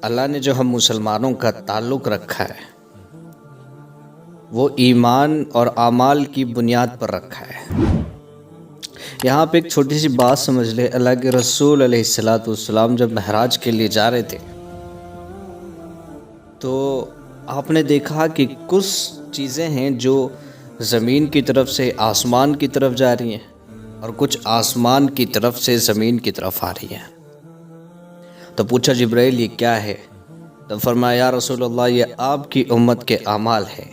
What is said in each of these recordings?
اللہ نے جو ہم مسلمانوں کا تعلق رکھا ہے وہ ایمان اور اعمال کی بنیاد پر رکھا ہے۔ یہاں پہ ایک چھوٹی سی بات سمجھ لے، اللہ کے رسول علیہ السلام جب معراج کے لیے جا رہے تھے تو آپ نے دیکھا کہ کچھ چیزیں ہیں جو زمین کی طرف سے آسمان کی طرف جا رہی ہیں اور کچھ آسمان کی طرف سے زمین کی طرف آ رہی ہیں۔ تو پوچھا جبرائیل یہ کیا ہے؟ تو فرمایا یا رسول اللہ یہ آپ کی امت کے اعمال ہیں،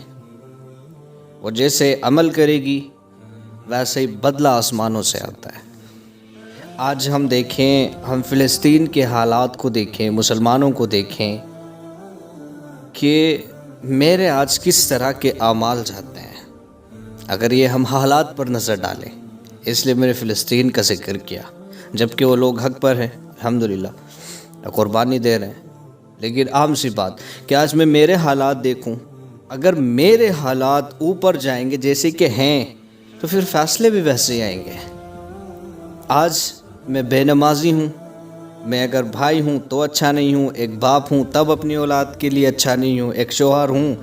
وہ جیسے عمل کرے گی ویسے ہی بدلہ آسمانوں سے آتا ہے۔ آج ہم دیکھیں، ہم فلسطین کے حالات کو دیکھیں، مسلمانوں کو دیکھیں کہ میرے آج کس طرح کے اعمال جاتے ہیں۔ اگر یہ ہم حالات پر نظر ڈالیں، اس لیے میں نے فلسطین کا ذکر کیا، جبکہ وہ لوگ حق پر ہیں، الحمدللہ قربانی دے رہے ہیں، لیکن عام سی بات کہ آج میں میرے حالات دیکھوں، اگر میرے حالات اوپر جائیں گے جیسے کہ ہیں تو پھر فیصلے بھی ویسے ہی آئیں گے۔ آج میں بے نمازی ہوں، میں اگر بھائی ہوں تو اچھا نہیں ہوں، ایک باپ ہوں تب اپنی اولاد کے لیے اچھا نہیں ہوں، ایک شوہر ہوں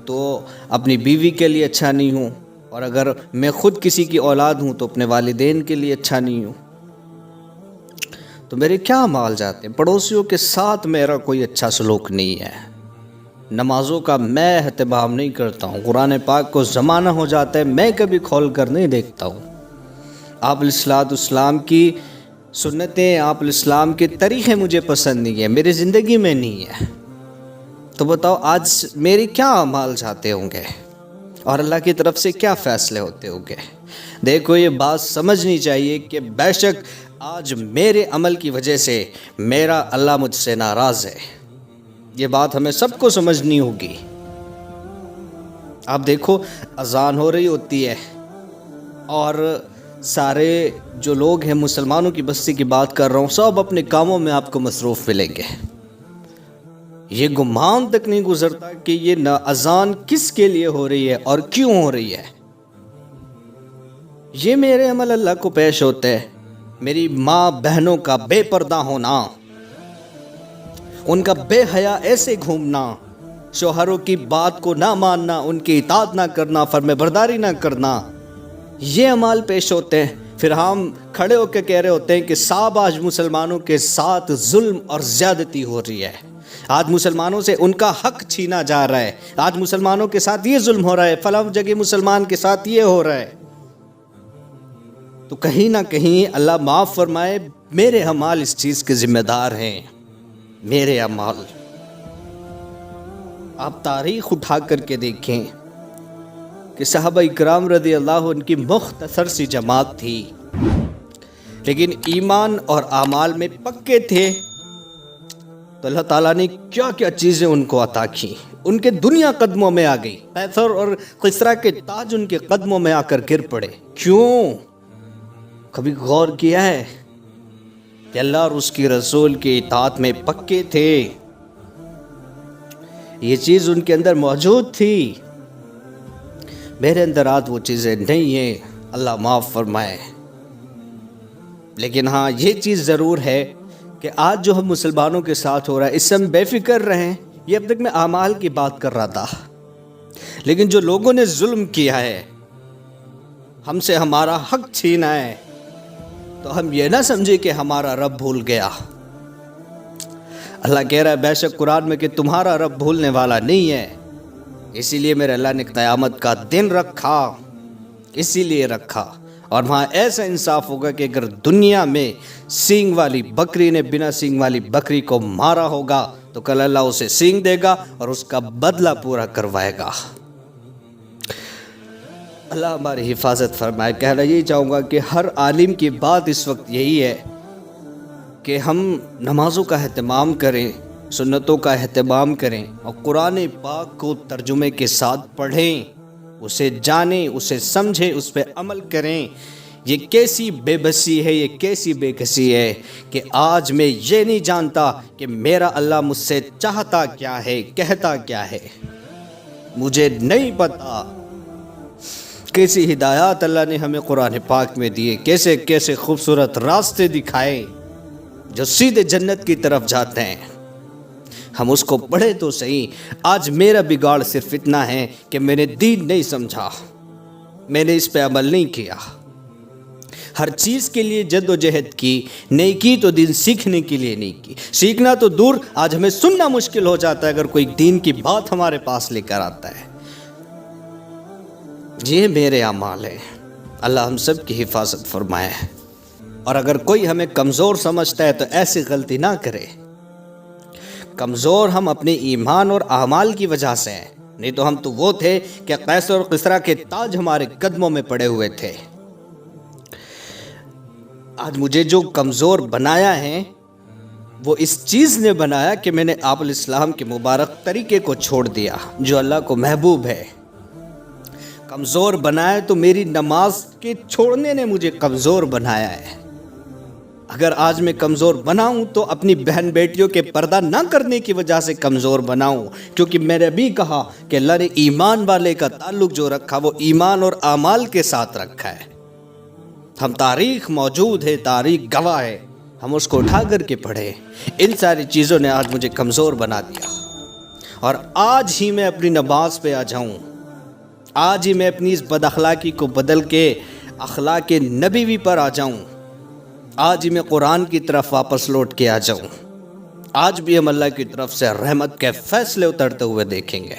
تو اپنی بیوی کے لیے اچھا نہیں ہوں، اور اگر میں خود کسی کی اولاد ہوں تو اپنے والدین کے لیے اچھا نہیں ہوں۔ تو میرے کیا اعمال جاتے ہیں؟ پڑوسیوں کے ساتھ میرا کوئی اچھا سلوک نہیں ہے، نمازوں کا میں اہتمام نہیں کرتا ہوں، قرآن پاک کو زمانہ ہو جاتا ہے میں کبھی کھول کر نہیں دیکھتا ہوں، آپ علیہ السلام کی سنتیں، آپ علیہ السلام کے طریقے مجھے پسند نہیں ہیں، میری زندگی میں نہیں ہے۔ تو بتاؤ آج میرے کیا اعمال جاتے ہوں گے اور اللہ کی طرف سے کیا فیصلے ہوتے ہوں گے؟ دیکھو یہ بات سمجھنی چاہیے کہ بے شک آج میرے عمل کی وجہ سے میرا اللہ مجھ سے ناراض ہے، یہ بات ہمیں سب کو سمجھنی ہوگی۔ آپ دیکھو اذان ہو رہی ہوتی ہے اور سارے جو لوگ ہیں مسلمانوں کی بستی کی بات کر رہا ہوں، سب اپنے کاموں میں آپ کو مصروف ملیں گے۔ یہ گمان تک نہیں گزرتا کہ یہ اذان کس کے لیے ہو رہی ہے اور کیوں ہو رہی ہے۔ یہ میرے عمل اللہ کو پیش ہوتے ہیں، میری ماں بہنوں کا بے پردہ ہونا، ان کا بے حیا ایسے گھومنا، شوہروں کی بات کو نہ ماننا، ان کی اطاعت نہ کرنا، فرمان برداری نہ کرنا، یہ اعمال پیش ہوتے ہیں۔ پھر ہم کھڑے ہو کے کہہ رہے ہوتے ہیں کہ صاحب آج مسلمانوں کے ساتھ ظلم اور زیادتی ہو رہی ہے، آج مسلمانوں سے ان کا حق چھینا جا رہا ہے، آج مسلمانوں کے ساتھ یہ ظلم ہو رہا ہے، فلاں جگہ مسلمان کے ساتھ یہ ہو رہا ہے۔ تو کہیں نہ کہیں اللہ معاف فرمائے میرے اعمال اس چیز کے ذمہ دار ہیں، میرے اعمال۔ آپ تاریخ اٹھا کر کے دیکھیں کہ صحابہ اکرام رضی اللہ عنہ کی مختصر سی جماعت تھی، لیکن ایمان اور اعمال میں پکے تھے، تو اللہ تعالیٰ نے کیا کیا چیزیں ان کو عطا کی، ان کے دنیا قدموں میں آ گئی، قیصر اور کسریٰ کے تاج ان کے قدموں میں آ کر گر پڑے۔ کیوں؟ کبھی غور کیا ہے کہ اللہ اور اس کی رسول کی اطاعت میں پکے تھے، یہ چیز ان کے اندر موجود تھی۔ میرے اندر آج وہ چیزیں نہیں ہیں، اللہ معاف فرمائے۔ لیکن ہاں یہ چیز ضرور ہے کہ آج جو ہم مسلمانوں کے ساتھ ہو رہا ہے اس سے ہم بے فکر رہیں۔ یہ اب تک میں اعمال کی بات کر رہا تھا، لیکن جو لوگوں نے ظلم کیا ہے، ہم سے ہمارا حق چھینا ہے، تو ہم یہ نہ سمجھے کہ ہمارا رب بھول گیا۔ اللہ کہہ رہا ہے بے شک قرآن میں کہ تمہارا رب بھولنے والا نہیں ہے، اسی لیے میرے اللہ نے قیامت کا دن رکھا، اسی لیے رکھا۔ اور وہاں ایسا انصاف ہوگا کہ اگر دنیا میں سینگ والی بکری نے بنا سینگ والی بکری کو مارا ہوگا تو کل اللہ اسے سینگ دے گا اور اس کا بدلہ پورا کروائے گا۔ اللہ ہماری حفاظت فرمائے۔ کہنا یہی چاہوں گا کہ ہر عالم کی بات اس وقت یہی ہے کہ ہم نمازوں کا اہتمام کریں، سنتوں کا اہتمام کریں، اور قرآن پاک کو ترجمے کے ساتھ پڑھیں، اسے جانیں، اسے سمجھیں، اس پہ عمل کریں۔ یہ کیسی بے بسی ہے، یہ کیسی بے کسی ہے کہ آج میں یہ نہیں جانتا کہ میرا اللہ مجھ سے چاہتا کیا ہے، کہتا کیا ہے، مجھے نہیں پتا۔ کیسی ہدایات اللہ نے ہمیں قرآن پاک میں دیے، کیسے کیسے خوبصورت راستے دکھائے جو سیدھے جنت کی طرف جاتے ہیں۔ ہم اس کو پڑھے تو صحیح. آج میرا بگاڑ صرف اتنا ہے کہ میں نے دین نہیں سمجھا, میں نے اس پہ عمل نہیں کیا. ہر چیز کے لیے جد و جہد کی, نہیں کی تو دین سیکھنے کے لیے نہیں کی. سیکھنا تو دور, آج ہمیں سننا مشکل ہو جاتا ہے اگر کوئی دین کی بات ہمارے پاس لے کر آتا ہے. یہ میرے اعمال ہیں, اللہ ہم سب کی حفاظت فرمائے. اور اگر کوئی ہمیں کمزور سمجھتا ہے تو ایسی غلطی نہ کرے. کمزور ہم اپنے ایمان اور اعمال کی وجہ سے ہیں, نہیں تو ہم تو وہ تھے کہ قیصر اور کسریٰ کے تاج ہمارے قدموں میں پڑے ہوئے تھے. آج مجھے جو کمزور بنایا ہے وہ اس چیز نے بنایا کہ میں نے آپ علیہ السلام کے مبارک طریقے کو چھوڑ دیا جو اللہ کو محبوب ہے. کمزور بنایا تو میری نماز کے چھوڑنے نے مجھے کمزور بنایا ہے. اگر آج میں کمزور بناؤں تو اپنی بہن بیٹیوں کے پردہ نہ کرنے کی وجہ سے کمزور بناؤں, کیونکہ میں نے بھی کہا کہ اللہ نے ایمان والے کا تعلق جو رکھا وہ ایمان اور اعمال کے ساتھ رکھا ہے. ہم تاریخ موجود ہے, تاریخ گواہ ہے, ہم اس کو اٹھا کر کے پڑھے. ان ساری چیزوں نے آج مجھے کمزور بنا دیا, اور آج ہی میں اپنی نماز پہ آ جاؤں, آج ہی میں اپنی اس بد اخلاقی کو بدل کے اخلاق نبوی پر آ جاؤں, آج ہی میں قرآن کی طرف واپس لوٹ کے آ جاؤں. آج بھی ہم اللہ کی طرف سے رحمت کے فیصلے اترتے ہوئے دیکھیں گے.